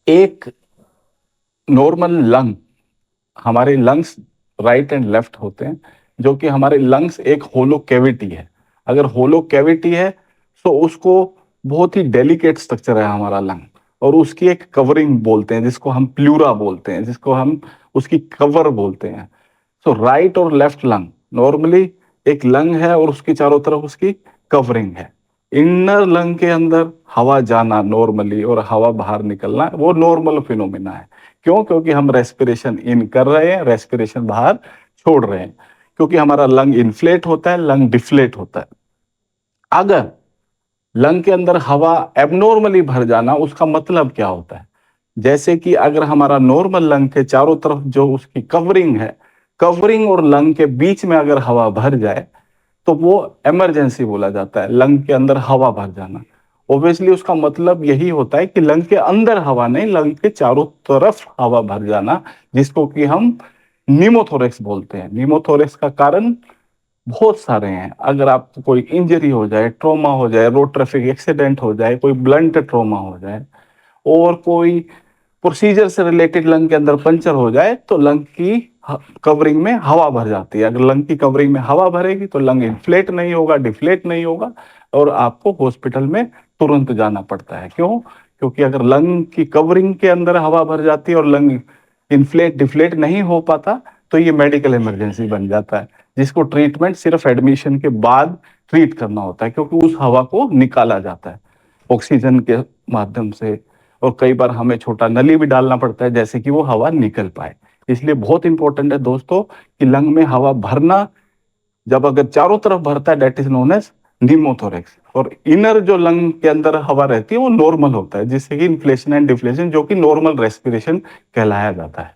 एक normal lung, हमारे lungs right and left होते हैं, जो कि हमारे लंग्स एक होलो कैविटी है। अगर होलो कैविटी है तो उसको बहुत ही डेलिकेट स्ट्रक्चर है हमारा लंग, और उसकी एक कवरिंग बोलते हैं जिसको हम प्लूरा बोलते हैं, जिसको हम उसकी कवर बोलते हैं। सो राइट और लेफ्ट लंग नॉर्मली एक लंग है और उसके चारों तरफ उसकी कवरिंग है। इनर लंग के अंदर हवा जाना नॉर्मली और हवा बाहर निकलना वो नॉर्मल फिनोमिना है। क्यों? क्योंकि हम रेस्पिरेशन इन कर रहे हैं, रेस्पिरेशन बाहर छोड़ रहे हैं, क्योंकि हमारा लंग इन्फ्लेट होता है, लंग डिफ्लेट होता है। अगर लंग के अंदर हवा एबनॉर्मली भर जाना, उसका मतलब क्या होता है? जैसे कि अगर हमारा नॉर्मल लंग के चारों तरफ जो उसकी कवरिंग है, कवरिंग और लंग के बीच में अगर हवा भर जाए तो वो इमरजेंसी बोला जाता है, लंग के अंदर हवा भर जाना। ऑब्वियसली उसका मतलब यही होता है कि लंग के अंदर हवा नहीं, लंग के चारों तरफ हवा भर जाना, जिसको कि हम निमोथोरेक्स बोलते हैं। निमोथोरेक्स का कारण बहुत सारे हैं। अगर आपको कोई इंजरी हो जाए, ट्रॉमा हो जाए, रोड ट्रैफिक एक्सीडेंट हो जाए, कोई ब्लंट ट्रॉमा हो जाए, और कोई प्रोसीजर से रिलेटेड लंग के अंदर पंचर हो जाए, तो लंग की कवरिंग में हवा भर जाती है। अगर लंग की कवरिंग में हवा भरेगी तो लंग इन्फ्लेट नहीं होगा, डिफ्लेट नहीं होगा, और आपको हॉस्पिटल में तुरंत जाना पड़ता है। क्यों? क्योंकि अगर लंग की कवरिंग के अंदर हवा भर जाती है और लंग इन्फ्लेट डिफ्लेट नहीं हो पाता, तो ये मेडिकल इमरजेंसी बन जाता है, जिसको ट्रीटमेंट सिर्फ एडमिशन के बाद ट्रीट करना होता है, क्योंकि उस हवा को निकाला जाता है ऑक्सीजन के माध्यम से, और कई बार हमें छोटा नली भी डालना पड़ता है जैसे कि वो हवा निकल पाए। इसलिए बहुत इंपॉर्टेंट है दोस्तों कि लंग में हवा भरना, जब अगर चारों तरफ भरता है दैट इज नोन एज निमोथोरेक्स, और इनर जो लंग के अंदर हवा रहती है वो नॉर्मल होता है, जिससे कि इन्फ्लेशन एंड डिफ्लेशन, जो कि नॉर्मल रेस्पिरेशन कहलाया जाता है।